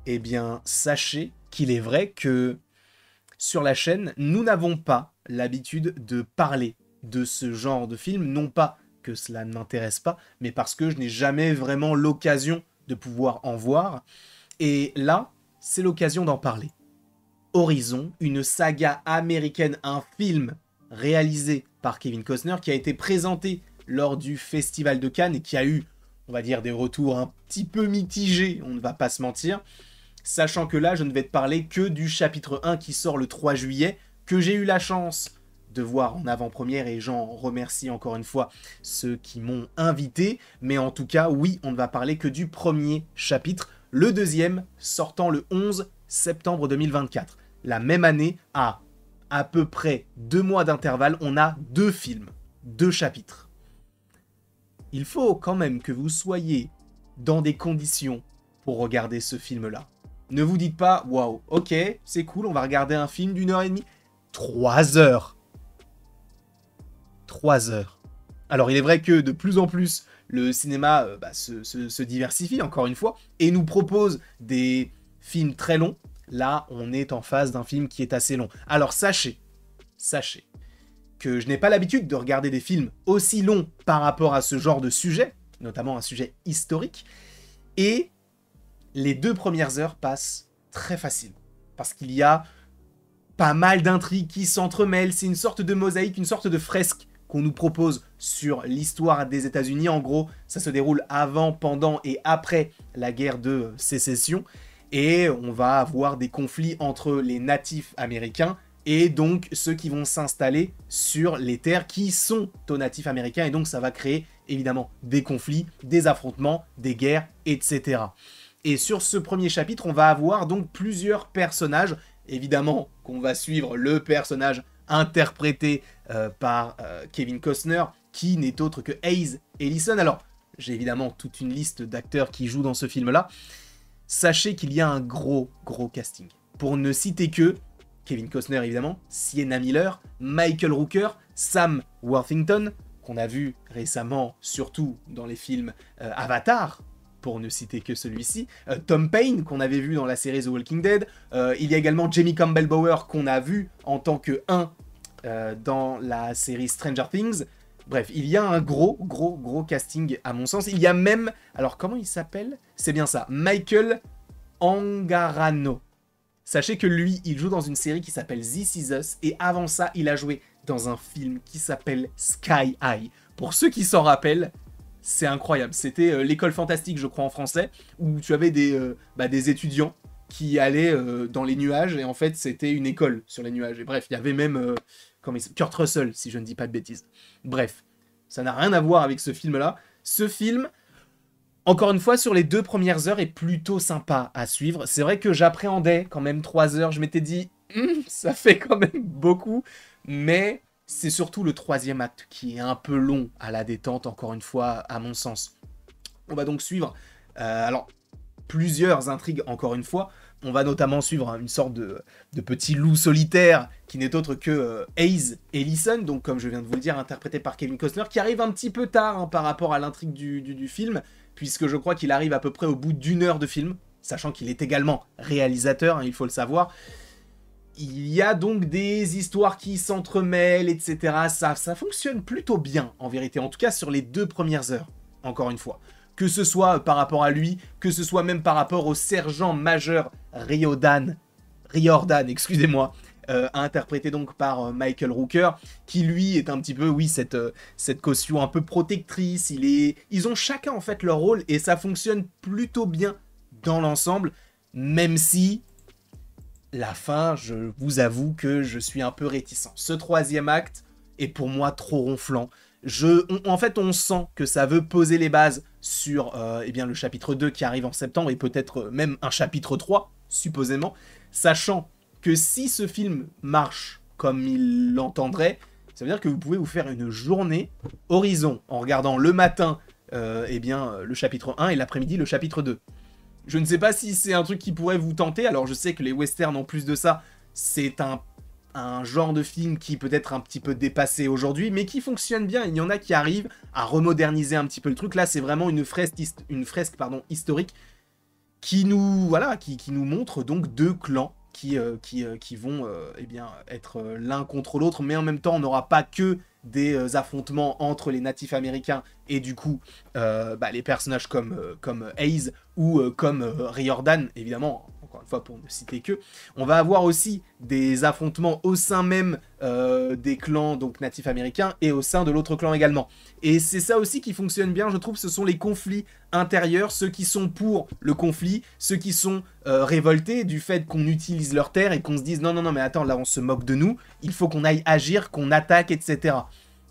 eh bien, sachez qu'il est vrai que sur la chaîne, nous n'avons pas l'habitude de parler de ce genre de film, non pas que cela ne m'intéresse pas, mais parce que je n'ai jamais vraiment l'occasion de pouvoir en voir. Et là, c'est l'occasion d'en parler. Horizon, une saga américaine, un film réalisé par Kevin Costner qui a été présenté lors du Festival de Cannes et qui a eu, on va dire, des retours un petit peu mitigés, on ne va pas se mentir. Sachant que là, je ne vais te parler que du chapitre 1 qui sort le 3 juillet, que j'ai eu la chance de voir en avant-première, et j'en remercie encore une fois ceux qui m'ont invité. Mais en tout cas, oui, on ne va parler que du premier chapitre, le deuxième sortant le 11 septembre 2024. La même année, à peu près 2 mois d'intervalle, on a 2 films, 2 chapitres. Il faut quand même que vous soyez dans des conditions pour regarder ce film-là. Ne vous dites pas, waouh, ok, c'est cool, on va regarder un film d'une heure et demie. 3 heures. 3 heures. Alors, il est vrai que de plus en plus, le cinéma se diversifie, encore une fois, et nous propose des films très longs. Là, on est en face d'un film qui est assez long. Alors, sachez que je n'ai pas l'habitude de regarder des films aussi longs par rapport à ce genre de sujet, notamment un sujet historique, et les 2 premières heures passent très facile, parce qu'il y a pas mal d'intrigues qui s'entremêlent, c'est une sorte de mosaïque, une sorte de fresque qu'on nous propose sur l'histoire des États-Unis. En gros, ça se déroule avant, pendant et après la guerre de sécession, et on va avoir des conflits entre les natifs américains et donc ceux qui vont s'installer sur les terres qui sont aux natifs américains, et donc ça va créer évidemment des conflits, des affrontements, des guerres, etc. Et sur ce premier chapitre, on va avoir donc plusieurs personnages, évidemment qu'on va suivre le personnage interprété par Kevin Costner, qui n'est autre que Hayes Ellison. Alors, j'ai évidemment toute une liste d'acteurs qui jouent dans ce film-là. Sachez qu'il y a un gros casting. Pour ne citer que Kevin Costner, évidemment, Sienna Miller, Michael Rooker, Sam Worthington, qu'on a vu récemment, surtout dans les films Avatar, pour ne citer que celui-ci, Tom Payne, qu'on avait vu dans la série The Walking Dead, il y a également Jamie Campbell-Bower, qu'on a vu en tant que dans la série Stranger Things. Bref, il y a un gros casting à mon sens. Il y a même, alors comment il s'appelle ? C'est bien ça, Michael Angarano. Sachez que lui, il joue dans une série qui s'appelle This Is Us, et avant ça, il a joué dans un film qui s'appelle Sky High. Pour ceux qui s'en rappellent, c'est incroyable. C'était l'école fantastique, je crois, en français, où tu avais des étudiants qui allaient dans les nuages, et en fait, c'était une école sur les nuages. Et bref, il y avait même Kurt Russell, si je ne dis pas de bêtises. Bref, ça n'a rien à voir avec ce film-là. Ce film, encore une fois, sur les 2 premières heures, est plutôt sympa à suivre. C'est vrai que j'appréhendais quand même 3 heures. Je m'étais dit, ça fait quand même beaucoup, mais c'est surtout le 3e acte qui est un peu long à la détente, encore une fois, à mon sens. On va donc suivre, plusieurs intrigues, encore une fois. On va notamment suivre une sorte de petit loup solitaire qui n'est autre que Hayes Ellison, donc comme je viens de vous le dire, interprété par Kevin Costner, qui arrive un petit peu tard par rapport à l'intrigue du film, puisque je crois qu'il arrive à peu près au bout d'1 heure de film, sachant qu'il est également réalisateur, il faut le savoir. Il y a donc des histoires qui s'entremêlent, etc. Ça fonctionne plutôt bien, en vérité, en tout cas sur les 2 premières heures, encore une fois. Que ce soit par rapport à lui, que ce soit même par rapport au sergent-major Riordan, excusez-moi, interprété donc par Michael Rooker, qui lui est un petit peu, oui, cette caution un peu protectrice. Ils ont chacun en fait leur rôle, et ça fonctionne plutôt bien dans l'ensemble, même si la fin, je vous avoue que je suis un peu réticent. Ce 3e acte est pour moi trop ronflant. En fait, on sent que ça veut poser les bases sur le chapitre 2 qui arrive en septembre, et peut-être même un chapitre 3, supposément, sachant que si ce film marche comme il l'entendrait, ça veut dire que vous pouvez vous faire une journée Horizon en regardant le matin le chapitre 1 et l'après-midi le chapitre 2. Je ne sais pas si c'est un truc qui pourrait vous tenter. Alors je sais que les westerns, en plus de ça, c'est un genre de film qui peut être un petit peu dépassé aujourd'hui, mais qui fonctionne bien. Il y en a qui arrivent à remoderniser un petit peu le truc. Là, c'est vraiment une fresque historique qui nous, voilà, qui nous montre donc deux clans qui vont eh bien, être l'un contre l'autre, mais en même temps, on n'aura pas que des affrontements entre les natifs américains et du coup les personnages comme Hayes ou comme Riordan, évidemment, encore une fois pour ne citer que. On va avoir aussi des affrontements au sein même des clans donc natifs américains et au sein de l'autre clan également. Et c'est ça aussi qui fonctionne bien, je trouve, ce sont les conflits intérieurs, ceux qui sont pour le conflit, ceux qui sont révoltés du fait qu'on utilise leurs terres et qu'on se dise non, non, non, mais attends, là on se moque de nous, il faut qu'on aille agir, qu'on attaque, etc.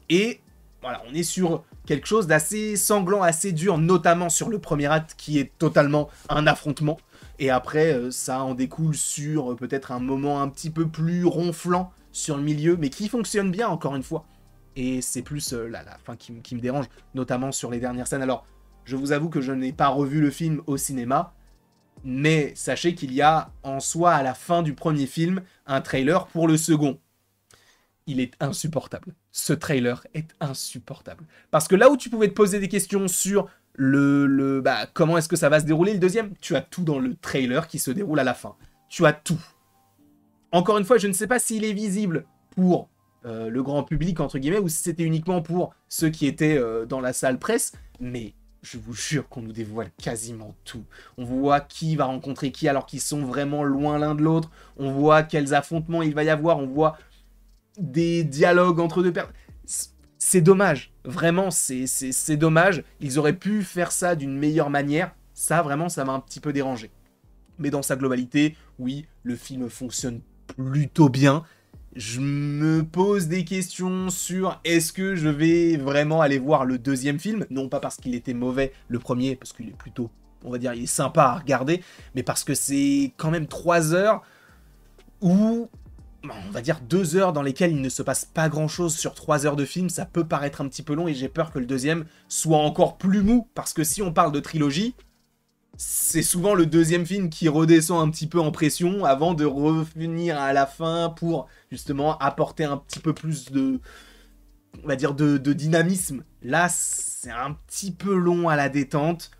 Et voilà, on est sur quelque chose d'assez sanglant, assez dur, notamment sur le premier acte qui est totalement un affrontement. Et après, ça en découle sur peut-être un moment un petit peu plus ronflant sur le milieu, mais qui fonctionne bien, encore une fois. Et c'est plus la fin qui me dérange, notamment sur les dernières scènes. Alors, je vous avoue que je n'ai pas revu le film au cinéma, mais sachez qu'il y a en soi, à la fin du premier film, un trailer pour le second. Il est insupportable. Ce trailer est insupportable. Parce que là où tu pouvais te poser des questions sur comment est-ce que ça va se dérouler le deuxième, tu as tout dans le trailer qui se déroule à la fin. Tu as tout. Encore une fois, je ne sais pas s'il est visible pour le grand public, entre guillemets, ou si c'était uniquement pour ceux qui étaient dans la salle presse, mais je vous jure qu'on nous dévoile quasiment tout. On voit qui va rencontrer qui alors qu'ils sont vraiment loin l'un de l'autre. On voit quels affrontements il va y avoir. On voit des dialogues entre deux personnes. C'est dommage. Vraiment, c'est dommage. Ils auraient pu faire ça d'une meilleure manière. Ça, vraiment, ça m'a un petit peu dérangé. Mais dans sa globalité, oui, le film fonctionne plutôt bien. Je me pose des questions sur est-ce que je vais vraiment aller voir le deuxième film, non pas parce qu'il était mauvais le premier, parce qu'il est plutôt, on va dire, il est sympa à regarder, mais parce que c'est quand même 3 heures où, on va dire 2 heures dans lesquelles il ne se passe pas grand-chose sur 3 heures de film, ça peut paraître un petit peu long et j'ai peur que le deuxième soit encore plus mou, parce que si on parle de trilogie, c'est souvent le deuxième film qui redescend un petit peu en pression avant de revenir à la fin pour justement apporter un petit peu plus de, on va dire, de dynamisme. Là, c'est un petit peu long à la détente.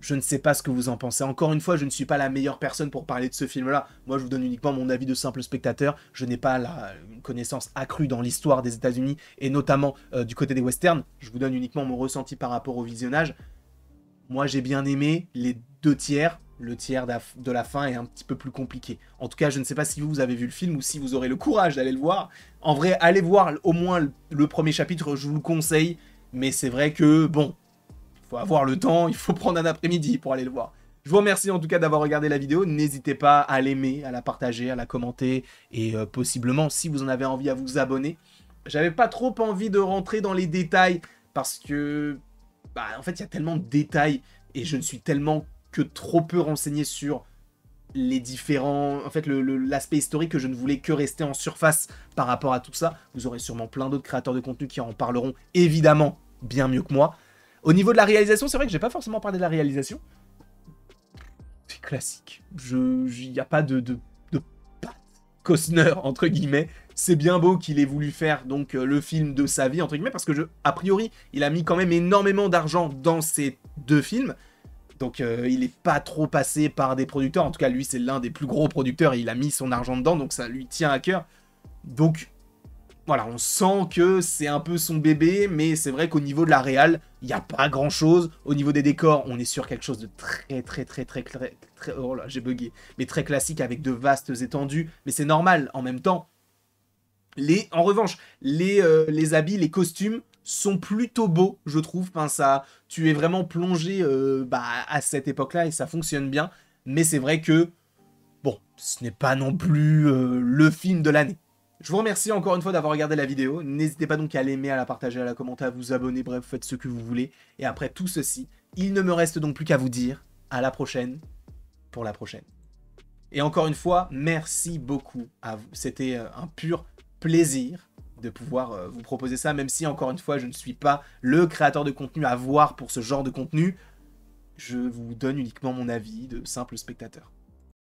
Je ne sais pas ce que vous en pensez. Encore une fois, je ne suis pas la meilleure personne pour parler de ce film-là. Moi, je vous donne uniquement mon avis de simple spectateur. Je n'ai pas une connaissance accrue dans l'histoire des États-Unis et notamment du côté des westerns. Je vous donne uniquement mon ressenti par rapport au visionnage. Moi, j'ai bien aimé les 2 tiers. Le tiers de la fin est un petit peu plus compliqué. En tout cas, je ne sais pas si vous avez vu le film ou si vous aurez le courage d'aller le voir. En vrai, allez voir au moins le premier chapitre, je vous le conseille. Mais c'est vrai que, bon, il faut avoir le temps, il faut prendre un après-midi pour aller le voir. Je vous remercie en tout cas d'avoir regardé la vidéo. N'hésitez pas à l'aimer, à la partager, à la commenter. Et possiblement, si vous en avez envie, à vous abonner. J'avais pas trop envie de rentrer dans les détails parce que... en fait, il y a tellement de détails et je ne suis tellement que trop peu renseigné sur les différents... En fait, l'aspect historique que je ne voulais que rester en surface par rapport à tout ça. Vous aurez sûrement plein d'autres créateurs de contenu qui en parleront, évidemment, bien mieux que moi. Au niveau de la réalisation, c'est vrai que j'ai pas forcément parlé de la réalisation. C'est classique. Il n'y a pas de patte Costner, entre guillemets. C'est bien beau qu'il ait voulu faire donc le film de sa vie, entre guillemets, parce que a priori, il a mis quand même énormément d'argent dans ces 2 films. Donc il n'est pas trop passé par des producteurs. En tout cas, lui, c'est l'un des plus gros producteurs et il a mis son argent dedans, donc ça lui tient à cœur. Donc voilà, on sent que c'est un peu son bébé, mais c'est vrai qu'au niveau de la réal, il n'y a pas grand-chose. Au niveau des décors, on est sur quelque chose de très oh là, j'ai bugué. Mais très classique avec de vastes étendues. Mais c'est normal, en même temps. En revanche, les habits, les costumes sont plutôt beaux, je trouve. Enfin, tu es vraiment plongé à cette époque-là et ça fonctionne bien. Mais c'est vrai que, bon, ce n'est pas non plus le film de l'année. Je vous remercie encore une fois d'avoir regardé la vidéo. N'hésitez pas donc à l'aimer, à la partager, à la commenter, à vous abonner. Bref, faites ce que vous voulez. Et après tout ceci, il ne me reste donc plus qu'à vous dire à la prochaine pour la prochaine. Et encore une fois, merci beaucoup à vous. C'était un pur plaisir de pouvoir vous proposer ça, même si encore une fois je ne suis pas le créateur de contenu à voir pour ce genre de contenu. Je vous donne uniquement mon avis de simple spectateur.